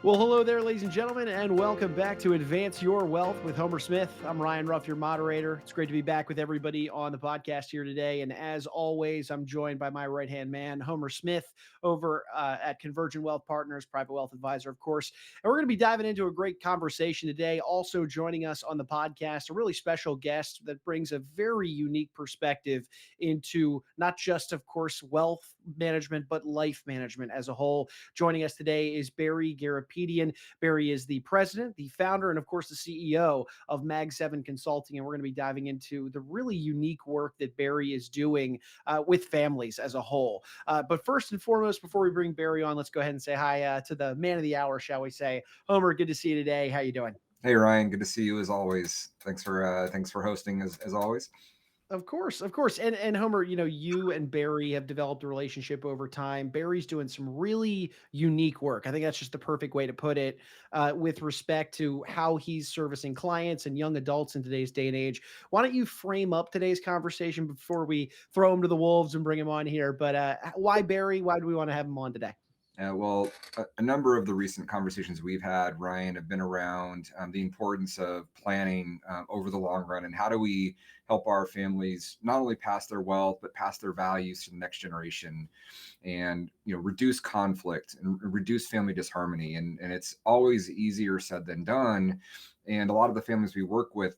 Well, hello there, ladies and gentlemen, and welcome back to Advance Your Wealth with Homer Smith. I'm Ryan Ruff, your moderator. It's great to be back with everybody on the podcast here today. And as always, I'm joined by my right-hand man, Homer Smith, over at Convergent Wealth Partners, private wealth advisor, of course. And we're going to be diving into a great conversation today. Also joining us on the podcast, a really special guest that brings a very unique perspective into not just, of course, wealth management, but life management as a whole. Joining us today is Barry Garapedian. Barry is the president, the founder, and of course the CEO of Mag7 Consulting. And we're going to be diving into the really unique work that Barry is doing with families as a whole. But first and foremost, before we bring Barry on, let's go ahead and say hi to the man of the hour, shall we say. Homer, good to see you today. How you doing? Hey Ryan, good to see you as always. Thanks for hosting as always. Of course, of course. And Homer, you and Barry have developed a relationship over time. Barry's doing some really unique work. I think that's just the perfect way to put it, with respect to how he's servicing clients and young adults in today's day and age. Why don't you frame up today's conversation before we throw him to the wolves and bring him on here? But why Barry? Why do we want to have him on today? Well, a number of the recent conversations we've had, Ryan, have been around the importance of planning over the long run, and how do we help our families not only pass their wealth but pass their values to the next generation, and reduce conflict and reduce family disharmony. And it's always easier said than done. And a lot of the families we work with,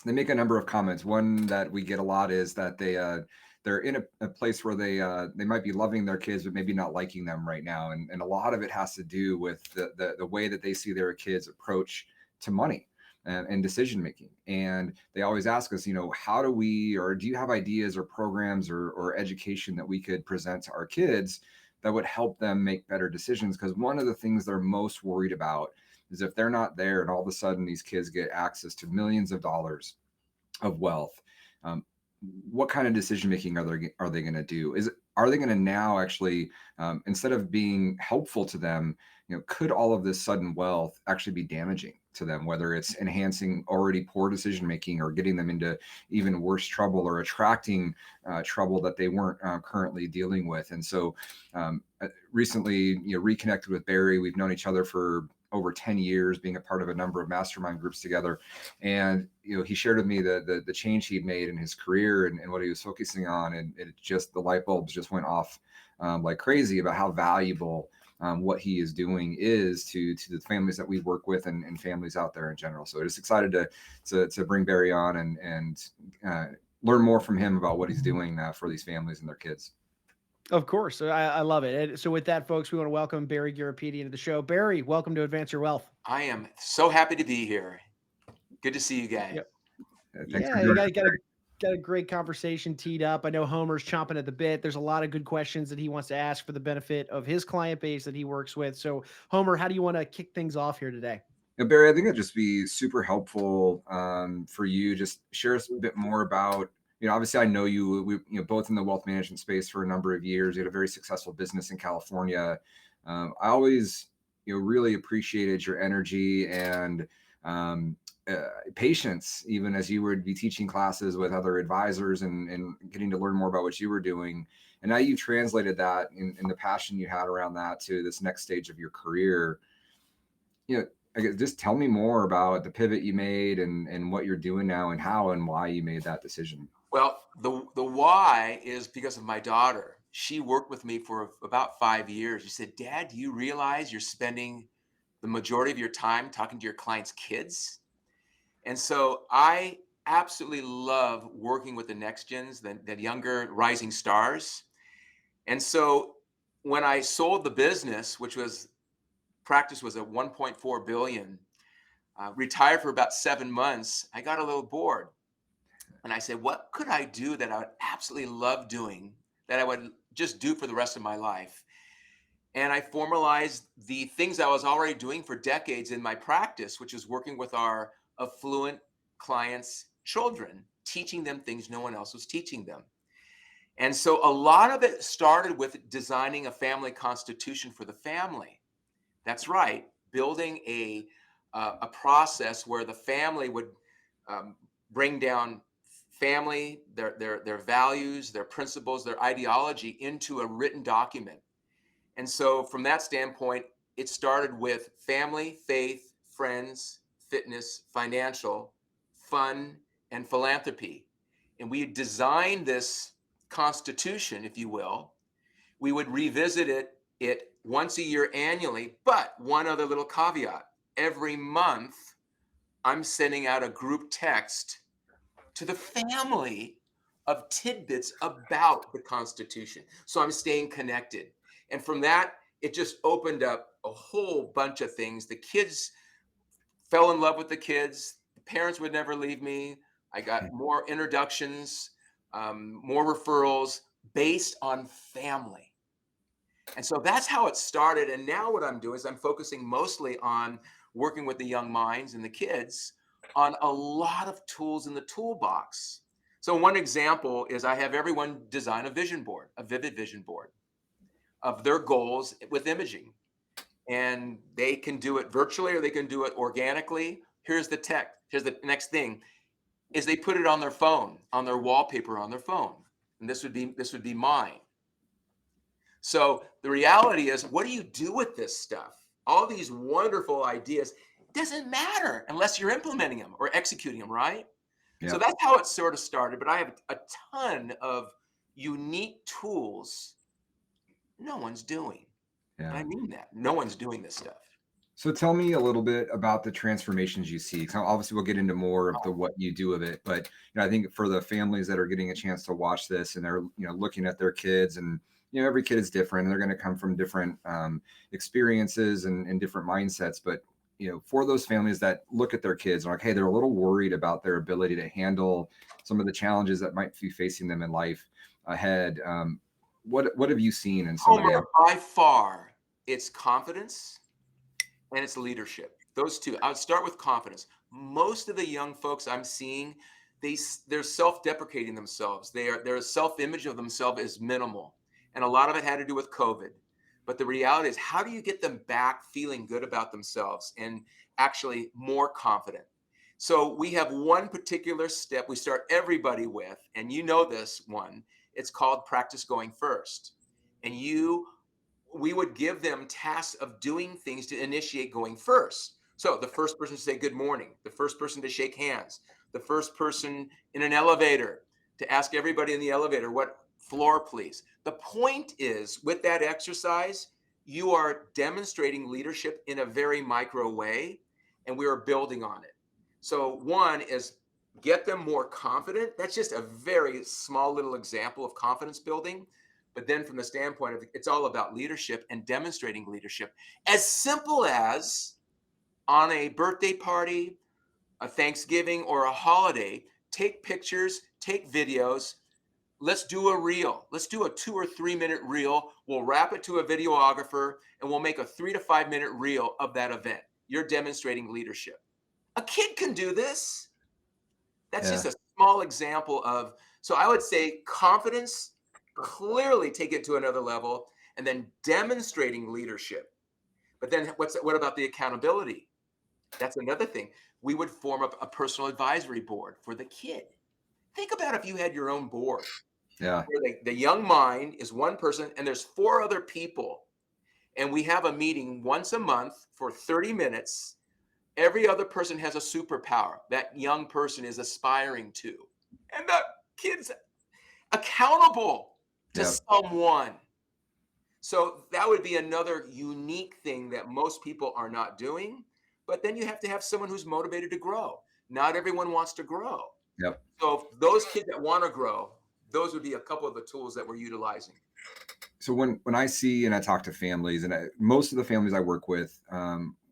they make a number of comments. One that we get a lot is that they're in a place where they might be loving their kids, but maybe not liking them right now. And a lot of it has to do with the way that they see their kids approach to money and decision making. And they always ask us, how do we, or do you have ideas or programs or education that we could present to our kids that would help them make better decisions? Because one of the things they're most worried about is if they're not there and all of a sudden these kids get access to millions of dollars of wealth, what kind of decision making are they going to do? Are they going to now actually, instead of being helpful to them, could all of this sudden wealth actually be damaging to them, whether it's enhancing already poor decision making or getting them into even worse trouble or attracting trouble that they weren't currently dealing with? And so recently, reconnected with Barry. We've known each other for over 10 years, being a part of a number of mastermind groups together. And, he shared with me the change he'd made in his career and what he was focusing on. And it just, the light bulbs just went off like crazy about how valuable what he is doing is to the families that we work with and families out there in general. So just excited to bring Barry on and learn more from him about what he's doing for these families and their kids. Of course. I love it. And so with that, folks, we want to welcome Barry Garapedian to the show. Barry, welcome to Advance Your Wealth. I am so happy to be here. Good to see you guys. Yep. Thanks for Yeah, you joining. got a great conversation teed up. I know Homer's chomping at the bit. There's a lot of good questions that he wants to ask for the benefit of his client base that he works with. So, Homer, how do you want to kick things off here today? Barry, I think it'd just be super helpful for you. Just share us a bit more about, obviously I know we both in the wealth management space for a number of years. You had a very successful business in California. I always, really appreciated your energy and patience, even as you would be teaching classes with other advisors and getting to learn more about what you were doing. And now you translated that in the passion you had around that to this next stage of your career. I guess just tell me more about the pivot you made and what you're doing now and how and why you made that decision. Well, the why is because of my daughter. She worked with me for about 5 years. She said, "Dad, do you realize you're spending the majority of your time talking to your clients' kids?" And so I absolutely love working with the next gens, the younger rising stars. And so when I sold the business, which was practice was at 1.4 billion, retired for about 7 months, I got a little bored. And I said, what could I do that I would absolutely love doing, that I would just do for the rest of my life? And I formalized the things I was already doing for decades in my practice, which is working with our affluent clients' children, teaching them things no one else was teaching them. And so a lot of it started with designing a family constitution for the family. That's right, building a process where the family would bring down family, their values, their principles, their ideology into a written document. And so from that standpoint, it started with family, faith, friends, fitness, financial, fun, and philanthropy. And we designed this constitution, if you will. We would revisit it once a year annually, but one other little caveat. Every month, I'm sending out a group text to the family of tidbits about the Constitution. So I'm staying connected. And from that, it just opened up a whole bunch of things. The kids fell in love with the kids. The parents would never leave me. I got more introductions, more referrals based on family. And so that's how it started. And now what I'm doing is I'm focusing mostly on working with the young minds and the kids on a lot of tools in the toolbox. So one example is I have everyone design a vision board, a vivid vision board of their goals with imaging. And they can do it virtually or they can do it organically. Here's the tech. Here's the next thing is they put it on their phone, on their wallpaper on their phone. And this would be mine. So the reality is, what do you do with this stuff? All these wonderful ideas doesn't matter unless you're implementing them or executing them, right? So Yep. that's how it sort of started. But I have a ton of unique tools no one's doing. And Yeah. I mean that. No one's doing this stuff. So tell me a little bit about the transformations you see. So obviously we'll get into more of the what you do of it, but I think for the families that are getting a chance to watch this and they're looking at their kids, and every kid is different and they're going to come from different experiences and different mindsets. But for those families that look at their kids and are like, hey, they're a little worried about their ability to handle some of the challenges that might be facing them in life ahead. What have you seen in some of the Homer, by far, it's confidence and it's leadership. Those two. I would start with confidence. Most of the young folks I'm seeing, they're self-deprecating themselves. Their self-image of themselves is minimal, and a lot of it had to do with COVID. But the reality is, how do you get them back feeling good about themselves and actually more confident? So we have one particular step we start everybody with, and you know this one. It's called practice going first. And we would give them tasks of doing things to initiate going first. So the first person to say good morning, the first person to shake hands, the first person in an elevator to ask everybody in the elevator, what floor, please. The point is, with that exercise, you are demonstrating leadership in a very micro way, and we are building on it. So one is get them more confident. That's just a very small little example of confidence building. But then from the standpoint of it's all about leadership and demonstrating leadership, as simple as on a birthday party, a Thanksgiving, or a holiday, take pictures, take videos. Let's do a reel. Let's do a 2 or 3 minute reel. We'll wrap it to a videographer and we'll make a 3 to 5 minute reel of that event. You're demonstrating leadership. A kid can do this. That's yeah. just a small example of, so I would say confidence, clearly take it to another level, and then demonstrating leadership. But then what about the accountability? That's another thing. We would form up a personal advisory board for the kid. Think about if you had your own board Yeah. where the young mind is one person and there's 4 other people. And we have a meeting once a month for 30 minutes. Every other person has a superpower that young person is aspiring to. And the kid's accountable to Yeah. someone. So that would be another unique thing that most people are not doing. But then you have to have someone who's motivated to grow. Not everyone wants to grow. Yep. So those kids that want to grow, those would be a couple of the tools that we're utilizing. So when I see and I talk to families, and most of the families I work with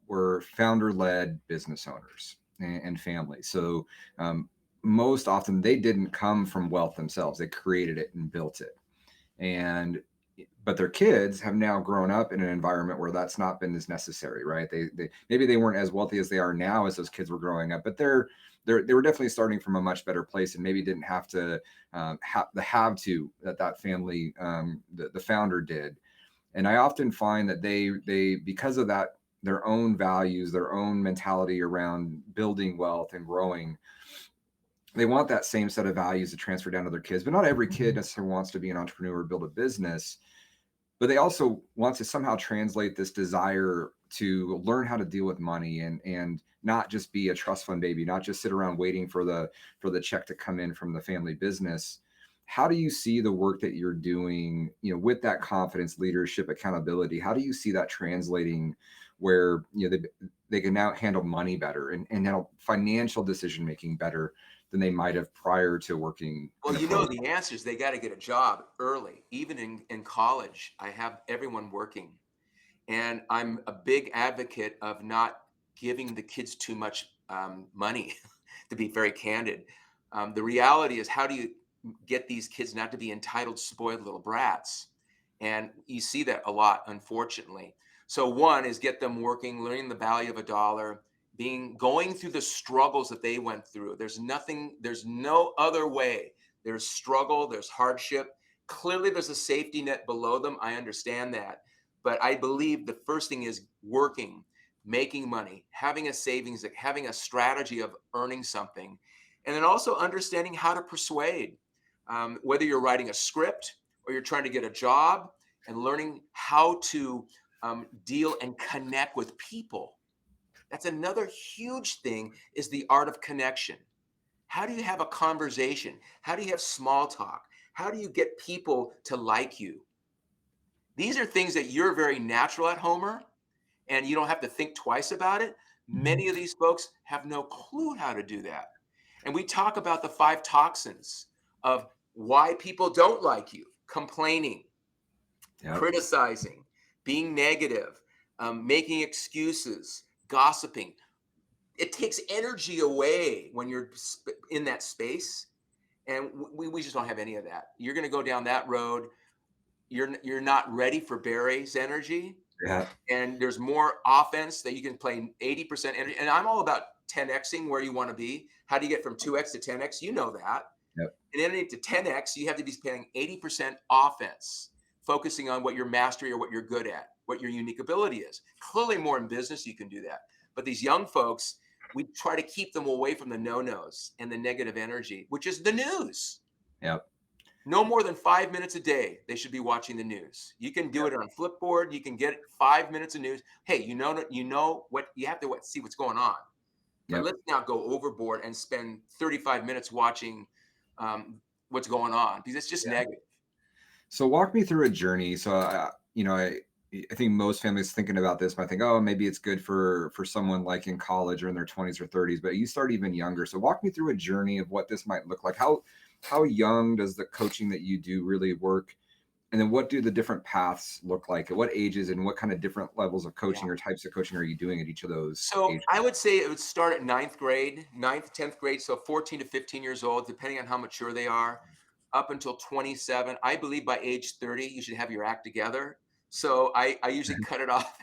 were founder-led business owners and families. So most often they didn't come from wealth themselves; they created it and built it. And but their kids have now grown up in an environment where that's not been as necessary, right? They maybe they weren't as wealthy as they are now as those kids were growing up, but they were definitely starting from a much better place and maybe didn't have to have to that family the founder did. And I often find that they because of that, their own values, their own mentality around building wealth and growing, they want that same set of values to transfer down to their kids, but not every kid necessarily wants to be an entrepreneur or build a business. But they also want to somehow translate this desire to learn how to deal with money and not just be a trust fund baby, not just sit around waiting for the check to come in from the family business. How do you see the work that you're doing, with that confidence, leadership, accountability? How do you see that translating where they can now handle money better and handle financial decision making better than they might have prior to working Well, in a program? the answer is they got to get a job early. Even in college, I have everyone working. And I'm a big advocate of not giving the kids too much money, to be very candid. The reality is, how do you get these kids not to be entitled, spoiled little brats? And you see that a lot, unfortunately. So one is get them working, learning the value of a dollar, going through the struggles that they went through. There's no other way. There's struggle, there's hardship. Clearly, there's a safety net below them. I understand that. But I believe the first thing is working, making money, having a savings, having a strategy of earning something, and then also understanding how to persuade. Whether you're writing a script or you're trying to get a job, and learning how to deal and connect with people. That's another huge thing, is the art of connection. How do you have a conversation? How do you have small talk? How do you get people to like you? These are things that you're very natural at, Homer, and you don't have to think twice about it. Many of these folks have no clue how to do that. And we talk about the 5 toxins of why people don't like you: complaining, Yep. criticizing, being negative, making excuses, gossiping. It takes energy away when you're in that space. And we just don't have any of that. You're going to go down that road. You're not ready for Barry's energy. Yeah. And there's more offense that you can play 80% energy. And I'm all about 10xing where you want to be. How do you get from 2x to 10x? You know that. Yep. And then to 10x, you have to be playing 80% offense, focusing on what your mastery or what you're good at, what your unique ability is. Clearly, more in business, you can do that. But these young folks, we try to keep them away from the no-nos and the negative energy, which is the news. Yep. No more than 5 minutes a day, they should be watching the news. You can do it on Flipboard. You can get 5 minutes of news. Hey, you know what you have to see what's going on. But Yep. let's not go overboard and spend 35 minutes watching what's going on, because it's just negative. So walk me through a journey. So I think most families thinking about this might think, oh, maybe it's good for someone like in college or in their 20s or 30s, but you start even younger. So walk me through a journey of what this might look like. How young does the coaching that you do really work? And then what do the different paths look like? At what ages and what kind of different levels of coaching or types of coaching are you doing at each of those So ages? I would say it would start at 10th grade. So 14 to 15 years old, depending on how mature they are, up until 27. I believe by age 30, you should have your act together. So I usually cut it off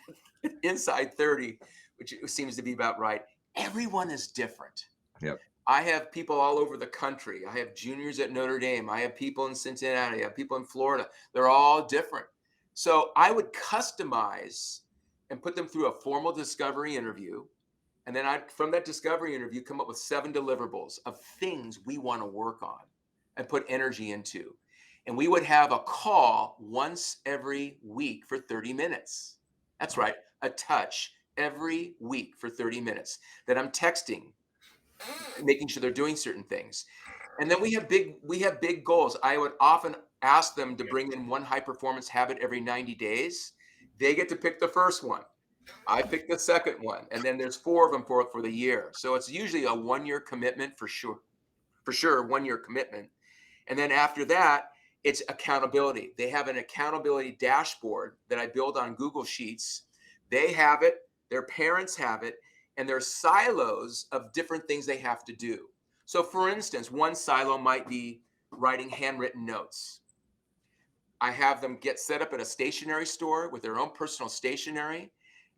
inside 30, which seems to be about right. Everyone is different. Yep. I have people all over the country. I have juniors at Notre Dame. I have people in Cincinnati. I have people in Florida. They're all different. So I would customize and put them through a formal discovery interview. And then from that discovery interview, come up with 7 deliverables of things we want to work on and put energy into. And we would have a call once every week for 30 minutes. That's right, a touch every week for 30 minutes that I'm texting, making sure they're doing certain things. And then we have big goals. I would often ask them to bring in one high performance habit every 90 days. They get to pick the first one. I pick the second one, and then there's 4 of them for the year. So it's usually a 1-year commitment for sure. For sure, 1-year commitment. And then after that, it's accountability. They have an accountability dashboard that I build on Google Sheets. They have it, their parents have it, and there's silos of different things they have to do. So for instance, one silo might be writing handwritten notes. I have them get set up at a stationery store with their own personal stationery,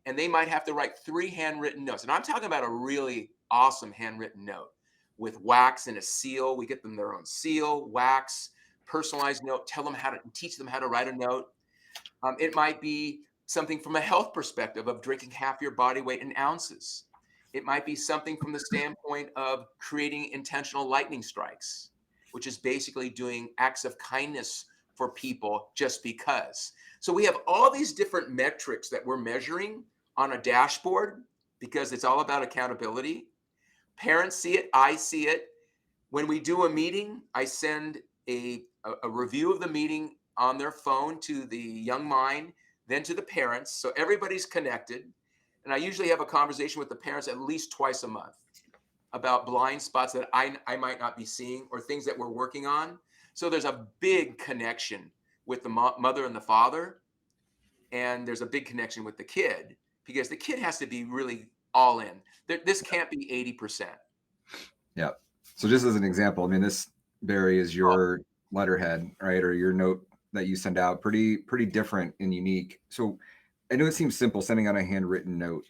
and they might have to write 3 handwritten notes. And I'm talking about a really awesome handwritten note with wax and a seal. We get them their own seal, wax, personalized note, teach them how to write a note. It might be something from a health perspective of drinking half your body weight in ounces. It might be something from the standpoint of creating intentional lightning strikes, which is basically doing acts of kindness for people just because. So we have all these different metrics that we're measuring on a dashboard because it's all about accountability. Parents see it, I see it. When we do a meeting, I send a review of the meeting on their phone to the young mind, then to the parents. So everybody's connected. And I usually have a conversation with the parents at least twice a month about blind spots that I might not be seeing or things that we're working on. So there's a big connection with the mother and the father. And there's a big connection with the kid because the kid has to be really all in. This can't be 80%. Yeah. So just as an example, I mean, this, Barry, is your letterhead, right? Or your note that you send out, pretty different and unique. So I know it seems simple sending out a handwritten note.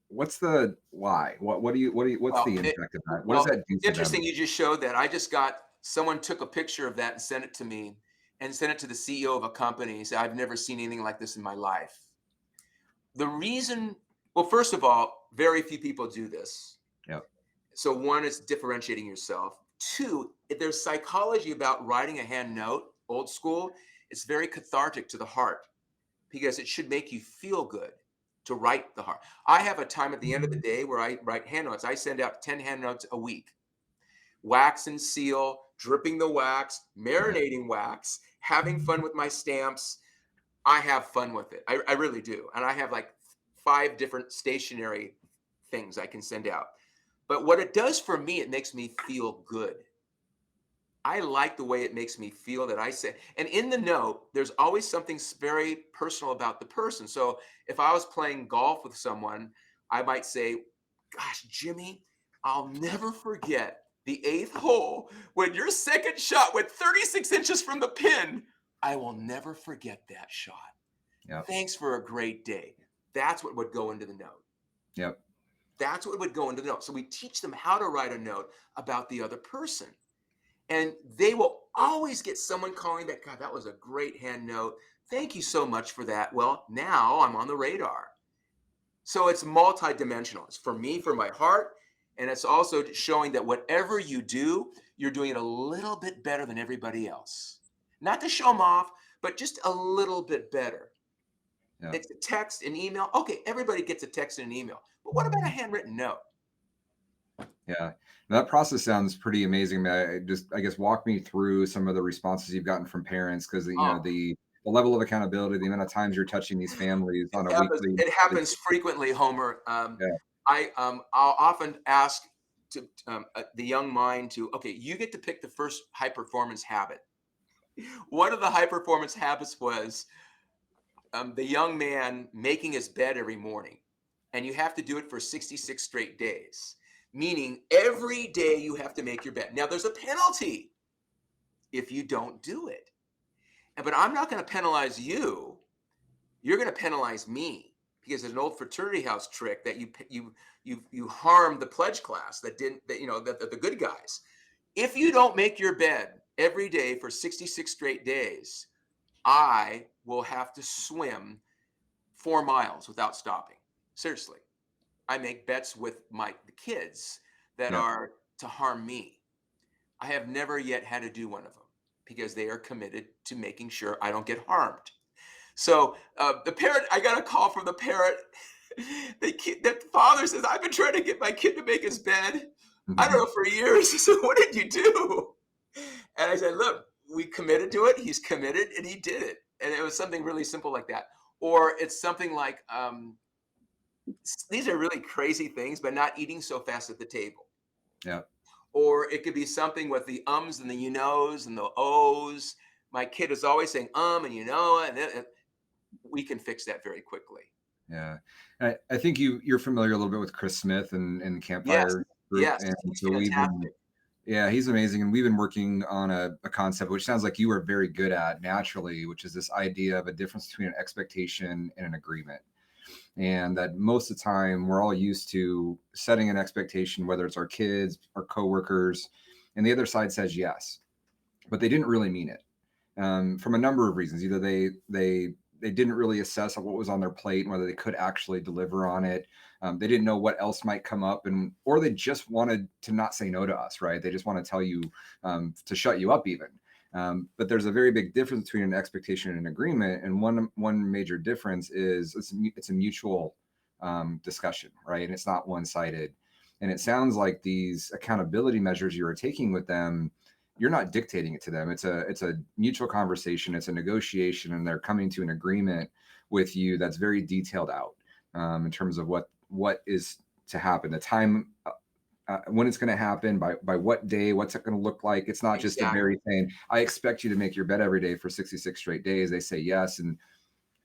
What's the why? What's the impact of that? What does that do It's for them? interesting you just showed that. I just got someone took a picture of that and sent it to me and sent it to the CEO of a company. He said, I've never seen anything like this in my life. The reason, well, first of all, very few people do this. Yeah. So one is differentiating yourself. Two, if there's psychology about writing a hand note, old school, it's very cathartic to the heart because it should make you feel good to write the heart. I have a time at the end of the day where I write hand notes. I send out 10 hand notes a week. Wax and seal, dripping the wax, marinating wax, having fun with my stamps. I have fun with it. I really do. And I have like 5 different stationery things I can send out. But what it does for me, it makes me feel good. I like the way it makes me feel that I say, and in the note, there's always something very personal about the person. So if I was playing golf with someone, I might say, gosh, Jimmy, I'll never forget the 8th hole when your second shot went 36 inches from the pin. I will never forget that shot. Yep. Thanks for a great day. That's what would go into the note. Yep. That's what would go into the note. So we teach them how to write a note about the other person. And they will always get someone calling back, God, that was a great hand note. Thank you so much for that. Well, now I'm on the radar. So it's multidimensional. It's for me, for my heart. And it's also showing that whatever you do, you're doing it a little bit better than everybody else. Not to show them off, but just a little bit better. Yeah. It's a text, an email. Okay, everybody gets a text and an email. But what about a handwritten note? Yeah, that process sounds pretty amazing. I guess walk me through some of the responses you've gotten from parents because the level of accountability, the amount of times you're touching these families on a weekly. It happens frequently, Homer. Yeah. I'll often ask the young mind to, okay, you get to pick the first high performance habit. One of the high performance habits was the young man making his bed every morning, and you have to do it for 66 straight days. Meaning every day you have to make your bed. Now there's a penalty if you don't do it. But I'm not going to penalize you. You're going to penalize me because there's an old fraternity house trick that you harmed the pledge class that the good guys. If you don't make your bed every day for 66 straight days, I will have to swim 4 miles without stopping. Seriously. I make bets with the kids that are to harm me. I have never yet had to do one of them because they are committed to making sure I don't get harmed. So the parent, I got a call from the parent. The father says, I've been trying to get my kid to make his bed. I don't know, for years. He said, what did you do? And I said, look, we committed to it. He's committed and he did it. And it was something really simple like that. Or it's something like, these are really crazy things, but not eating so fast at the table. Yeah. Or it could be something with the ums and the you knows and the ohs. My kid is always saying and you know, and we can fix that very quickly. Yeah. I think you're familiar a little bit with Chris Smith and Campfire Group. Yes, And he's so fantastic. he's amazing. And we've been working on a concept, which sounds like you are very good at naturally, which is this idea of a difference between an expectation and an agreement. And that most of the time we're all used to setting an expectation, whether it's our kids, our coworkers, and the other side says yes, but they didn't really mean it from a number of reasons. Either they they didn't really assess what was on their plate and whether they could actually deliver on it. They didn't know what else might come up, or they just wanted to not say no to us, right? They just want to tell you to shut you up even. But there's a very big difference between an expectation and an agreement. And one major difference is it's a mutual discussion, right? And it's not one-sided. And it sounds like these accountability measures you are taking with them, you're not dictating it to them. It's a mutual conversation. It's a negotiation, and they're coming to an agreement with you that's very detailed out in terms of what is to happen, the time, when it's going to happen, by what day, what's it going to look like. It's not just a Barry saying, I expect you to make your bed every day for 66 straight days. They say yes, and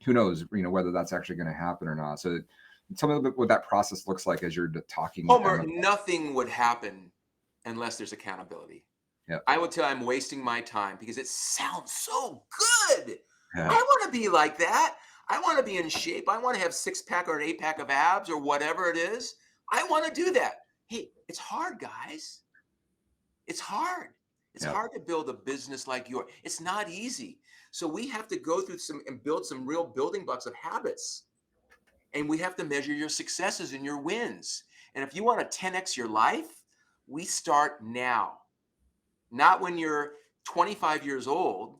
who knows, whether that's actually going to happen or not. So tell me a little bit what that process looks like as you're talking with Homer, them. nothing would happen unless there's accountability. Yeah. I would tell you I'm wasting my time because it sounds so good. Yeah. I want to be like that. I want to be in shape. I want to have 6-pack or an 8-pack of abs or whatever it is. I want to do that. Hey, it's hard, guys. It's hard. It's hard to build a business like yours. It's not easy. So we have to go through and build some real building blocks of habits. And we have to measure your successes and your wins. And if you want to 10x your life, we start now. Not when you're 25 years old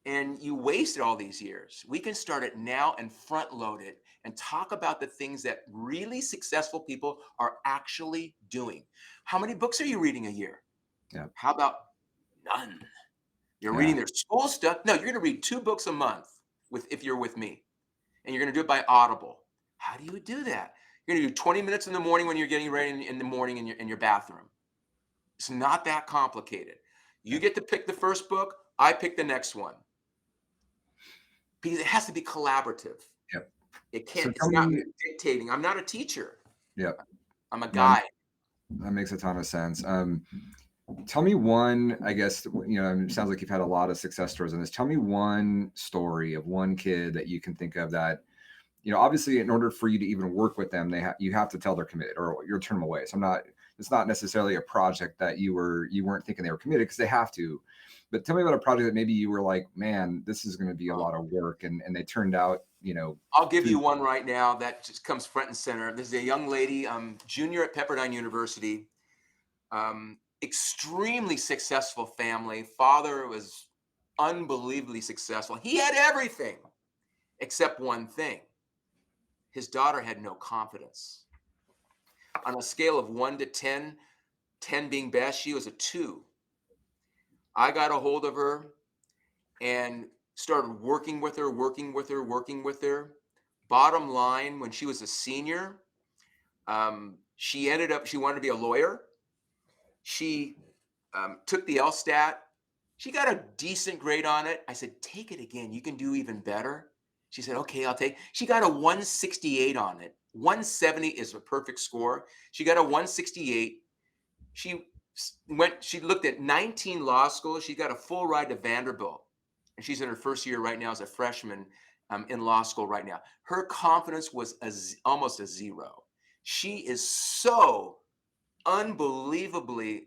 and you wasted all these years. We can start it now and front load it and talk about the things that really successful people are actually doing. How many books are you reading a year? Yeah. How about none? You're reading their school stuff. No, you're going to read 2 books a month if you're with me, and you're going to do it by Audible. How do you do that? You're going to do 20 minutes in the morning when you're getting ready in the morning in your bathroom. It's not that complicated. You get to pick the first book. I pick the next one. Because it has to be collaborative. Yep. It can't, it's not dictating. I'm not a teacher. Yep. I'm a guide. That makes a ton of sense. Tell me one, I guess, it sounds like you've had a lot of success stories on this. Tell me one story of one kid that you can think of that, obviously in order for you to even work with them, you have to tell they're committed or you'll turn them away. So it's not necessarily a project that you weren't thinking they were committed, because they have to. But tell me about a project that maybe you were like, man, this is going to be a lot of work, and they turned out, I'll give you one right now that just comes front and center. This is a young lady, junior at Pepperdine University, extremely successful family. Father was unbelievably successful. He had everything except one thing. His daughter had no confidence. On a scale of 1 to 10, 10 being best, she was a 2. I got a hold of her and started working with her. Bottom line, when she was a senior, she wanted to be a lawyer. She took the LSTAT. She got a decent grade on it. I said, take it again. You can do even better. She said, okay, I'll take. She got a 168 on it. 170 is a perfect score. She got a 168. She looked at 19 law schools. She got a full ride to Vanderbilt. And she's in her first year right now as a freshman in law school right now. Her confidence was almost a 0. She is so unbelievably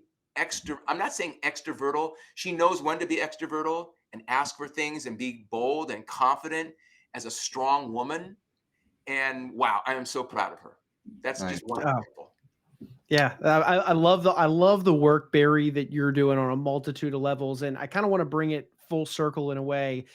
I'm not saying extrovertal. She knows when to be extrovertal and ask for things and be bold and confident as a strong woman. And wow, I am so proud of her. That's just one example. Yeah, I love the work, Barry, that you're doing on a multitude of levels, and I kind of want to bring it full circle in a way.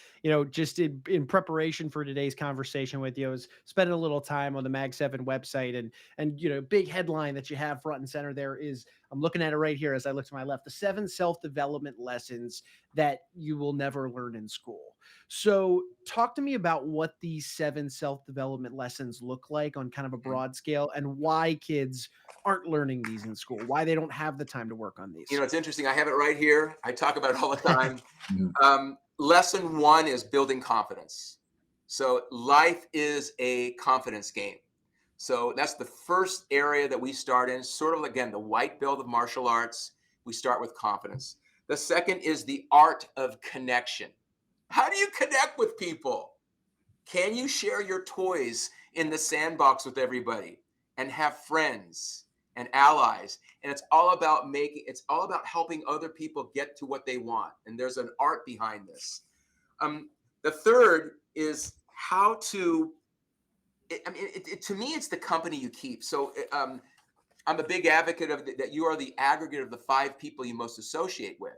Just in preparation for today's conversation with you, I was spending a little time on the Mag 7 website, and big headline that you have front and center there is, I'm looking at it right here as I look to my left, the 7 self-development lessons that you will never learn in school. So talk to me about what these 7 self-development lessons look like on kind of a broad scale, and why kids aren't learning these in school, why they don't have the time to work on these. It's interesting. I have it right here. I talk about it all the time. Lesson 1 is building confidence. So life is a confidence game. So that's the first area that we start in, sort of, again, the white belt of martial arts. We start with confidence. The second is the art of connection. How do you connect with people? Can you share your toys in the sandbox with everybody and have friends and allies? And it's all about helping other people get to what they want. And there's an art behind this. The third is how to, to me, it's the company you keep. So I'm a big advocate of that you are the aggregate of the 5 people you most associate with.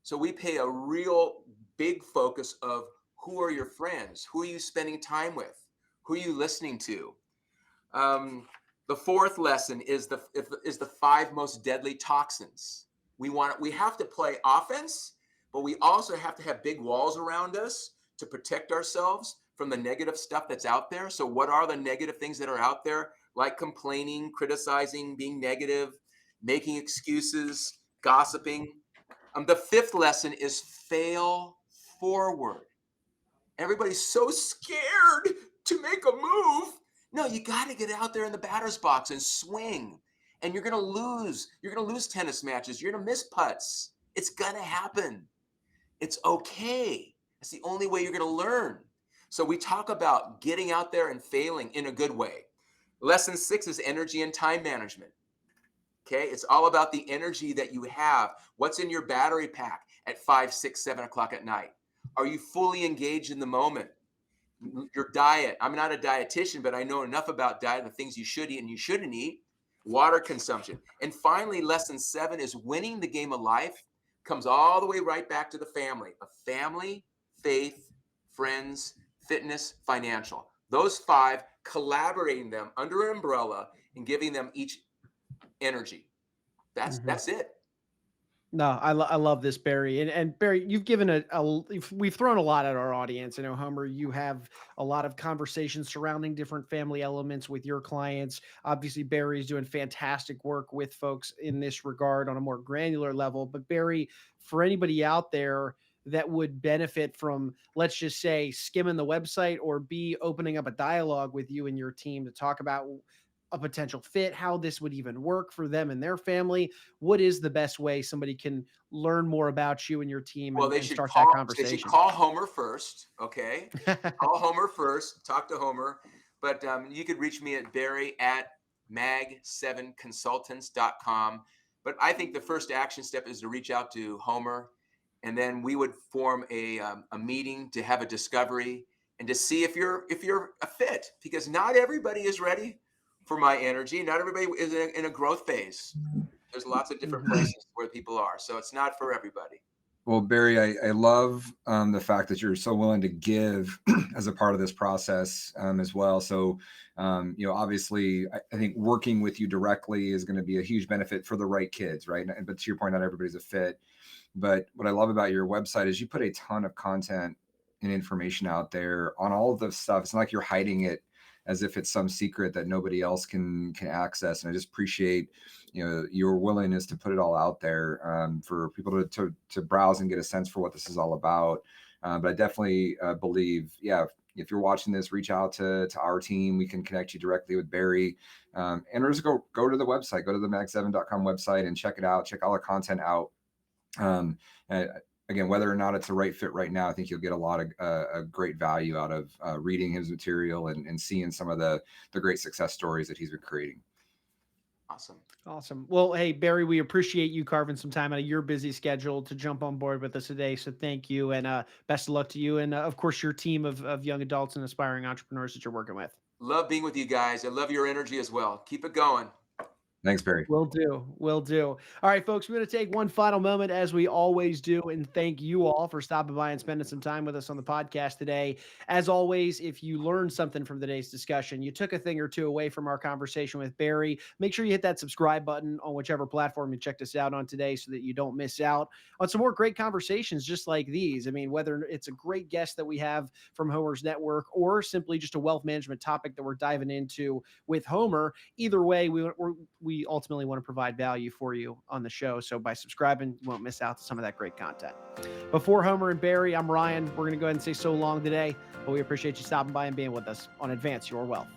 So we pay a real big focus of who are your friends, who are you spending time with, who are you listening to. The 4th lesson is the 5 most deadly toxins. We have to play offense, but we also have to have big walls around us to protect ourselves from the negative stuff that's out there. So what are the negative things that are out there? Like complaining, criticizing, being negative, making excuses, gossiping. The 5th lesson is fail forward. Everybody's so scared to make a move. No, you got to get out there in the batter's box and swing. And you're going to lose. You're going to lose tennis matches. You're going to miss putts. It's going to happen. It's okay. It's the only way you're going to learn. So we talk about getting out there and failing in a good way. Lesson 6 is energy and time management. Okay, it's all about the energy that you have. What's in your battery pack at 5, 6, 7 o'clock at night? Are you fully engaged in the moment? Your diet. I'm not a dietitian, but I know enough about diet, the things you should eat and you shouldn't eat. Water consumption. And finally, lesson 7 is winning the game of life comes all the way right back to the family. A family, faith, friends, fitness, financial. Those 5, collaborating them under an umbrella and giving them each energy. That's it. No, I love this, Barry. And Barry, you've given we've thrown a lot at our audience. I know, Homer, you have a lot of conversations surrounding different family elements with your clients. Obviously, Barry's doing fantastic work with folks in this regard on a more granular level. But Barry, for anybody out there that would benefit from, let's just say, skimming the website or be opening up a dialogue with you and your team to talk about a potential fit, how this would even work for them and their family, what is the best way somebody can learn more about you and your team Well, and start that they should conversation? call Homer first, okay? Call Homer first, talk to Homer. But you could reach me at Barry at mag7consultants.com. But I think the first action step is to reach out to Homer, and then we would form a meeting to have a discovery and to see if you're a fit, because not everybody is ready for my energy. Not everybody is in a growth phase. There's lots of different places where people are, so it's not for everybody. Well, Barry, I love the fact that you're so willing to give as a part of this process as well. So, obviously, I think working with you directly is going to be a huge benefit for the right kids, right? But to your point, not everybody's a fit. But what I love about your website is you put a ton of content and information out there on all of the stuff. It's not like you're hiding it as if it's some secret that nobody else can access. And I just appreciate your willingness to put it all out there for people to browse and get a sense for what this is all about. But I definitely believe, if you're watching this, reach out to our team. We can connect you directly with Barry, and just go to the website, go to the mag7.com website and check it out. Check all the content out. And again, whether or not it's the right fit right now, I think you'll get a lot of great value out of reading his material and seeing some of the great success stories that he's been creating. Awesome. Well, hey, Barry, we appreciate you carving some time out of your busy schedule to jump on board with us today. So thank you, and best of luck to you. And of course, your team of young adults and aspiring entrepreneurs that you're working with. Love being with you guys. I love your energy as well. Keep it going. Thanks, Barry. Will do. Will do. All right, folks, we're going to take one final moment, as we always do, and thank you all for stopping by and spending some time with us on the podcast today. As always, if you learned something from today's discussion, you took a thing or two away from our conversation with Barry, make sure you hit that subscribe button on whichever platform you checked us out on today so that you don't miss out on some more great conversations just like these. I mean, whether it's a great guest that we have from Homer's network or simply just a wealth management topic that we're diving into with Homer, either way, we ultimately want to provide value for you on the show. So by subscribing, you won't miss out to some of that great content. Before Homer and Barry, I'm Ryan. We're going to go ahead and say so long today, but we appreciate you stopping by and being with us on Advance Your Wealth.